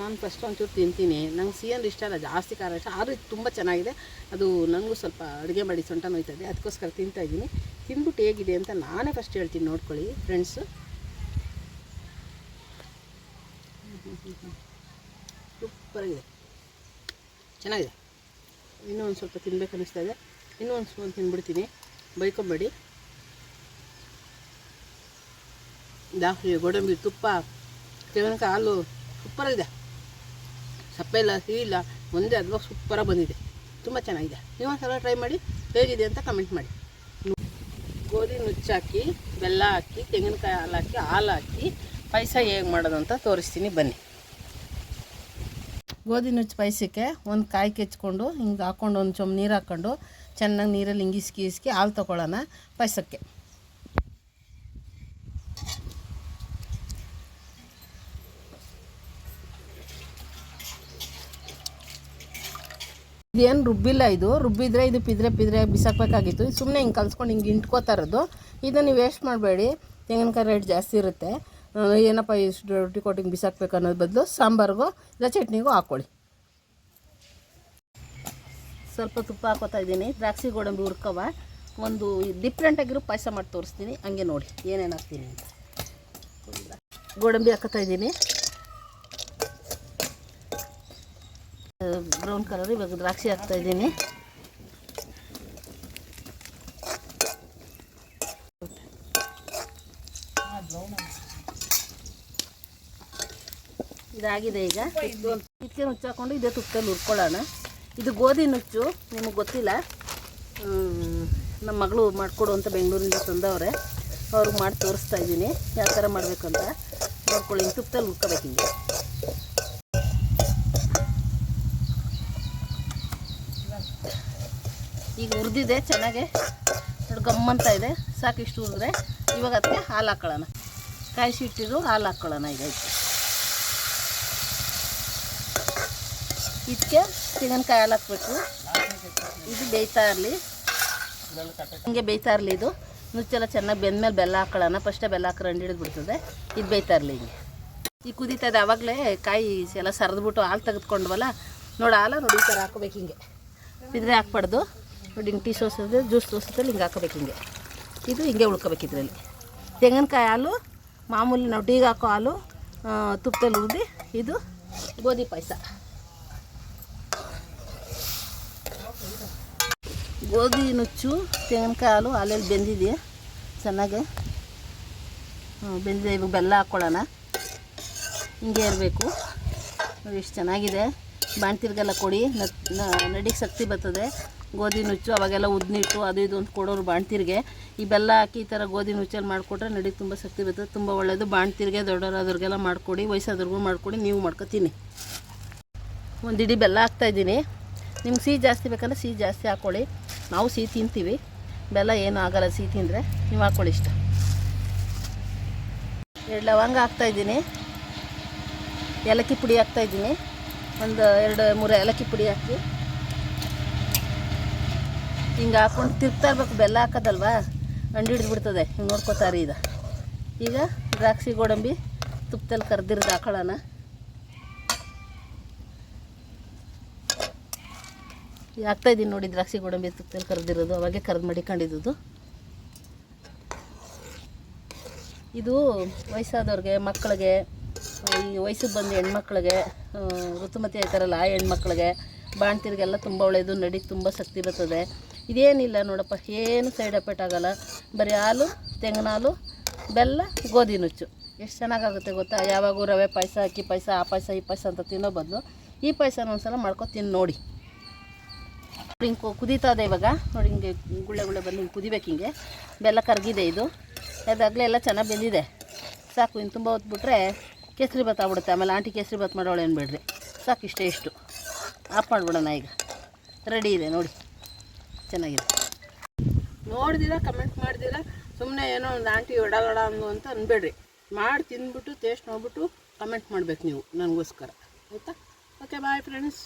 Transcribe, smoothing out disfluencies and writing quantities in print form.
ನಾನು ಫಸ್ಟ್ ಒಂಚೂರು ತಿಂತೀನಿ. ನಂಗೆ ಸಿಹಿ ಅಂದ್ರೆ ಇಷ್ಟ ಅಲ್ಲ, ಜಾಸ್ತಿ ಖಾರ ಇಷ್ಟ. ಆದರೂ ಇದು ತುಂಬ ಚೆನ್ನಾಗಿದೆ. ಅದು ನನಗೂ ಸ್ವಲ್ಪ ಅಡುಗೆ ಮಾಡಿ ಸೊಂಟ ನೋಯ್ತದೆ, ಅದಕ್ಕೋಸ್ಕರ ತಿಂತಾಯಿದ್ದೀನಿ. ತಿಂದ್ಬಿಟ್ಟು ಹೇಗಿದೆ ಅಂತ ನಾನೇ ಫಸ್ಟ್ ಹೇಳ್ತೀನಿ, ನೋಡ್ಕೊಳ್ಳಿ ಫ್ರೆಂಡ್ಸು. ಸೂಪರಾಗಿದೆ, ಚೆನ್ನಾಗಿದೆ. ಇನ್ನೂ ಒಂದು ಸ್ವಲ್ಪ ತಿನ್ಬೇಕು ಅನ್ನಿಸ್ತಾ ಇದೆ. ಇನ್ನೂ ಒಂದು ಸ್ಪೂನ್ ತಿಂದ್ಬಿಡ್ತೀನಿ, ಬೈಕೊಂಬೇಡಿ. ಜಾಸ್ತಿ ಗೋಡಂಬಿ, ತುಪ್ಪ, ತೆಂಗಿನಕಾಯಿ ಹಾಲು ಸೂಪರಾಗಿದೆ. ಸಪ್ಪೆ ಇಲ್ಲ, ಸಿಹಿ ಇಲ್ಲ, ಒಂದೇ ಅದ್ವಾಗ ಸೂಪರಾಗಿ ಬಂದಿದೆ. ತುಂಬ ಚೆನ್ನಾಗಿದೆ. ನೀವೊಂದು ಸಲ ಟ್ರೈ ಮಾಡಿ, ಹೇಗಿದೆ ಅಂತ ಕಮೆಂಟ್ ಮಾಡಿ. ಗೋಧಿ ನುಚ್ಚಾಕಿ, ಬೆಲ್ಲ ಹಾಕಿ, ತೆಂಗಿನಕಾಯಿ ಹಾಲು ಹಾಕಿ ಪಾಯಸ ಹೇಗೆ ಮಾಡೋದು ಅಂತ ತೋರಿಸ್ತೀನಿ ಬನ್ನಿ. ಗೋಧಿ ನುಚ್ಚು ಪಾಯಸಕ್ಕೆ ಒಂದು ಕಾಯಿ ಕೆಚ್ಕೊಂಡು ಹಿಂಗೆ ಹಾಕ್ಕೊಂಡು ಒಂದು ಚೊಂಬು ನೀರು ಹಾಕ್ಕೊಂಡು ಚೆನ್ನಾಗಿ ನೀರಲ್ಲಿ ಹಿಂಗೆ ಇಸ್ಕಿ ಹಾಲು ತೊಗೊಳ್ಳೋಣ ಪಾಯಸಕ್ಕೆ. ಇದೇನು ರುಬ್ಬಿಲ್ಲ, ಇದು ರುಬ್ಬಿದ್ರೆ ಇದು ಪಿದ್ರೆ ಬಿಸಾಕಬೇಕಾಗಿತ್ತು. ಸುಮ್ಮನೆ ಹಿಂಗೆ ಕಲ್ಸ್ಕೊಂಡು ಹಿಂಗೆ ಇಂಟ್ಕೋತಾ ಇರೋದು. ಇದನ್ನು ನೀವು ವೇಸ್ಟ್ ಮಾಡಬೇಡಿ, ತೆಂಗಿನಕಾಯಿ ರೇಟ್ ಜಾಸ್ತಿ ಇರುತ್ತೆ. ಏನಪ್ಪ ಇಷ್ಟು ರೊಟ್ಟಿ ಕೊಟ್ಟಿಂಗ್ ಬಿಸಾಕ್ಬೇಕು ಅನ್ನೋದು ಬದಲು ಸಾಂಬಾರಿಗೋ ಇಲ್ಲ ಚಟ್ನಿಗೂ ಹಾಕ್ಕೊಳ್ಳಿ. ಸ್ವಲ್ಪ ತುಪ್ಪ ಹಾಕೋತಾ ಇದ್ದೀನಿ. ದ್ರಾಕ್ಷಿ ಗೋಡಂಬಿ ಹುರ್ಕವ ಒಂದು ಡಿಫ್ರೆಂಟಾಗಿರೋ ಪಾಯಸ ಮಾಡಿ ತೋರಿಸ್ತೀನಿ, ಹಂಗೆ ನೋಡಿ ಏನೇನು ಹಾಕ್ತೀನಿ ಅಂತ. ಗೋಡಂಬಿ ಹಾಕೋತಾ ಇದ್ದೀನಿ, ಬ್ರೌನ್ ಕಲರ್. ಇವಾಗ ದ್ರಾಕ್ಷಿ ಹಾಕ್ತಾ ಇದ್ದೀನಿ. ಇದಾಗಿದೆ. ಈಗ ಇದಕ್ಕೆ ನುಚ್ಚು ಹಾಕ್ಕೊಂಡು ಇದೇ ತುಪ್ಪದಲ್ಲಿ ಹುರ್ಕೊಳ್ಳೋಣ. ಇದು ಗೋಧಿ ನುಚ್ಚು, ನಿಮಗೆ ಗೊತ್ತಿಲ್ಲ, ನಮ್ಮ ಮಗಳು ಮಾಡಿಕೊಡು ಅಂತ ಬೆಂಗಳೂರಿಂದ ತಂದವ್ರೆ. ಅವ್ರಿಗೆ ಮಾಡಿ ತೋರಿಸ್ತಾ ಇದ್ದೀನಿ ಯಾವ ಥರ ಮಾಡಬೇಕು ಅಂತ. ನೋಡ್ಕೊಳ್ಳಿ, ಹಿಂಗೆ ತುಪ್ಪದಲ್ಲಿ ಹುರ್ಕೋಬೇಕು. ಹಿಂಗೆ ಈಗ ಹುರಿದಿದೆ ಚೆನ್ನಾಗೆ, ನೋಡಿ ಗಮ್ಮಂತ ಇದೆ. ಸಾಕು, ಇಷ್ಟು ಹುರಿದ್ರೆ ಇವಾಗ ಅದಕ್ಕೆ ಹಾಲು ಹಾಕ್ಕೊಳ್ಳೋಣ. ಕಾಯಿಸಿ ಇಟ್ಟಿದ್ರು ಹಾಲು ಹಾಕ್ಕೊಳ್ಳೋಣ. ಈಗ ಇದಕ್ಕೆ ತೆಂಗಿನಕಾಯಿ ಹಾಲು ಹಾಕಬೇಕು. ಇದು ಬೇಯ್ತಾ ಇರಲಿ, ಹಿಂಗೆ ಬೇಯ್ತಾ ಇರಲಿ. ಇದು ನುಚ್ಚೆಲ್ಲ ಚೆನ್ನಾಗಿ ಬೆಂದಮೇಲೆ ಬೆಲ್ಲ ಹಾಕ್ಕೊಳ್ಳೋಣ. ಫಸ್ಟೇ ಬೆಲ್ಲ ಹಾಕ್ರೆ ಹಂಡಿ ಹಿಡಿದು ಬಿಡ್ತದೆ. ಇದು ಬೇಯ್ತಾ ಇರಲಿ. ಹಿಂಗೆ ಈಗ ಕುದೀತಾ ಇದೆ. ಆವಾಗಲೇ ಕಾಯಿ ಎಲ್ಲ ಸರಿದ್ಬಿಟ್ಟು ಹಾಲು ತೆಗೆದುಕೊಂಡ್ವಲ್ಲ, ನೋಡಿ ಹಾಲು ನೋಡಿ ಈ ಥರ ಹಾಕೋಬೇಕು. ಹಿಂಗೆ ಬಿದ್ದರೆ ಹಾಕ್ಬಾರ್ದು. ನೋಡಿ ಹಿಂಗೆ ಟೀ ಸೋಸೋದು ಜ್ಯೂಸ್ ಸೋಸೋದಲ್ಲಿ ಹಿಂಗೆ ಹಾಕೋಬೇಕು. ಹಿಂಗೆ ಇದು ಹಿಂಗೆ ಉಳ್ಕೋಬೇಕು. ಇದರಲ್ಲಿ ತೆಂಗಿನಕಾಯಿ ಹಾಲು ಮಾಮೂಲಿ ನಾವು ಟೀಗೆ ಹಾಕೋ ಹಾಲು ತುಪ್ಪದಲ್ಲಿ ಹುರಿದು ಇದು ಗೋಧಿ ಪಾಯಸ. ಗೋಧಿ ನುಚ್ಚು ತೆಂಗಿನಕಾಯಿ ಹಾಲು ಹಾಲಲ್ಲಿ ಬೆಂದಿದೆ ಚೆನ್ನಾಗೆ, ಬೆಂದಿದೆ. ಇವಾಗ ಬೆಲ್ಲ ಹಾಕ್ಕೊಳ್ಳೋಣ. ಹಿಂಗೆ ಇರಬೇಕು ನೋಡಿ, ಎಷ್ಟು ಚೆನ್ನಾಗಿದೆ. ಬಾಣ್ತಿರ್ಗೆಲ್ಲ ಕೊಡಿ, ನಡಿಗೆ ಶಕ್ತಿ ಬರ್ತದೆ. ಗೋಧಿ ನುಚ್ಚು ಅವಾಗೆಲ್ಲ ಉದ್ನಿಟ್ಟು ಅದು ಇದು ಅಂತ ಕೊಡೋರು ಬಾಣ್ತಿರ್ಗೆ. ಈ ಬೆಲ್ಲ ಹಾಕಿ ಈ ಥರ ಗೋಧಿ ನುಚ್ಚಲ್ಲಿ ಮಾಡಿಕೊಟ್ರೆ ನಡಿಗೆ ತುಂಬ ಶಕ್ತಿ ಬರ್ತದೆ, ತುಂಬ ಒಳ್ಳೆಯದು. ಬಾಣ್ತಿರ್ಗೆ ದೊಡ್ಡವರಾದವ್ರಿಗೆಲ್ಲ ಮಾಡಿಕೊಡಿ, ವಯಸ್ಸಾದವ್ರಿಗೂ ಮಾಡಿಕೊಡಿ, ನೀವು ಮಾಡ್ಕೊತೀನಿ. ಒಂದು ಇಡೀ ಬೆಲ್ಲ ಹಾಕ್ತಾಯಿದ್ದೀನಿ. ನಿಮ್ಗೆ ಸಿಹಿ ಜಾಸ್ತಿ ಬೇಕಂದ್ರೆ ಸಿಹಿ ಜಾಸ್ತಿ ಹಾಕ್ಕೊಳ್ಳಿ. ನಾವು ಸಿಹಿ ತಿಂತೀವಿ, ಬೆಲ್ಲ ಏನೂ ಆಗೋಲ್ಲ ಸಿಹಿ ತಿಂದರೆ. ನೀವು ಹಾಕ್ಕೊಳ್ಳಿ ಇಷ್ಟ. 2 ಲವಂಗ ಹಾಕ್ತಾಯಿದ್ದೀನಿ, ಏಲಕ್ಕಿ ಪುಡಿ ಹಾಕ್ತಾಯಿದ್ದೀನಿ. ಒಂದು 2-3 ಏಲಕ್ಕಿ ಪುಡಿ ಹಾಕಿ ಹಿಂಗೆ ಹಾಕ್ಕೊಂಡು ತಿರ್ಗ್ತಾ ಇರ್ಬೇಕು. ಬೆಲ್ಲ ಹಾಕೋದಲ್ವಾ, ಹಂಡಿ ಹಿಡಿದು ಬಿಡ್ತದೆ. ಹಿಂಗೆ ನೋಡ್ಕೋತಾರೆ. ಈಗ ದ್ರಾಕ್ಷಿ ಗೋಡಂಬಿ ತುಪ್ಪದಲ್ಲಿ ಕರ್ದಿರೋದು ಹಾಕೊಳ್ಳೋಣ. ಹಾಕ್ತಾಯಿದ್ದೀನಿ ನೋಡಿ, ದ್ರಾಕ್ಷಿ ಗೋಡಂಬಿ ತುಪ್ಪದಲ್ಲಿ ಕರ್ದಿರೋದು, ಅವಾಗೆ ಕರ್ದು ಮಡಿಕೊಂಡಿದ್ದು. ಇದು ವಯಸ್ಸಾದವ್ರಿಗೆ, ಮಕ್ಕಳಿಗೆ, ಈ ವಯಸ್ಸಿಗೆ ಬಂದ ಹೆಣ್ಮಕ್ಳಿಗೆ, ಋತುಮತಿ ಆಯ್ತಾರಲ್ಲ ಆ ಹೆಣ್ಮಕ್ಳಿಗೆ, ಬಾಣ್ತಿರಿಗೆಲ್ಲ ತುಂಬ ಒಳ್ಳೆಯದು. ನಡಿಗೆ ತುಂಬ ಶಕ್ತಿ ಬರ್ತದೆ. ಇದೇನಿಲ್ಲ ನೋಡಪ್ಪ, ಏನು ಸೈಡ್ ಎಫೆಕ್ಟ್ ಆಗೋಲ್ಲ. ಬರೀ ಹಾಲು, ತೆಂಗಿನ ಹಾಲು, ಬೆಲ್ಲ, ಗೋಧಿ ನುಚ್ಚು ಎಷ್ಟು ಚೆನ್ನಾಗಾಗುತ್ತೆ ಗೊತ್ತಾ. ಯಾವಾಗೂ ರವೆ ಪಾಯಸ, ಅಕ್ಕಿ ಪಾಯಸ, ಆ ಪಾಯಸ ಈ ಪಾಯಸ ಅಂತ ತಿನ್ನೋ ಬದಲು ಈ ಪಾಯಸನ ಒಂದ್ಸಲ ಮಾಡ್ಕೊ ತಿನ್ನು ನೋಡಿ. ಹಿಂಗೆ ಕುದೀತಾ ಇದೆ ಇವಾಗ ನೋಡಿ. ಹಿಂಗೆ ಗುಳ್ಳೆ ಬಂದು ಹಿಂಗೆ ಕುದಿಬೇಕು. ಹಿಂಗೆ ಬೆಲ್ಲ ಕರಗಿದೆ. ಇದು ಅದಾಗಲೇ ಎಲ್ಲ ಚೆನ್ನಾಗಿ ಬೆಂದಿದೆ. ಸಾಕು, ಇನ್ನು ತುಂಬ ಹೊತ್ಬಿಟ್ರೆ ಕೇಸರಿ ಭಾತ್ ಆಗ್ಬಿಡುತ್ತೆ. ಆಮೇಲೆ ಆಂಟಿ ಕೇಸರಿ ಭಾತ್ ಮಾಡೋಳು ಏನು ಬೇಡ್ರಿ. ಸಾಕು, ಇಷ್ಟು ಆಫ್ ಮಾಡಿಬಿಡೋಣ. ಈಗ ರೆಡಿ ಇದೆ ನೋಡಿ, ಚೆನ್ನಾಗಿದೆ. ನೋಡ್ದಿರ ಕಮೆಂಟ್ ಮಾಡ್ದಿರ ಸುಮ್ಮನೆ ಏನೋ ಒಂದು ಆಂಟಿ ಒಡಗಡ ಅಂದು ಅಂತ ಅನ್ಬೇಡ್ರಿ. ಮಾಡಿ ತಿಂದ್ಬಿಟ್ಟು ಟೇಸ್ಟ್ ನೋಡ್ಬಿಟ್ಟು ಕಮೆಂಟ್ ಮಾಡ್ಬೇಕು ನೀವು ನನಗೋಸ್ಕರ, ಆಯಿತಾ? Okay, bye friends.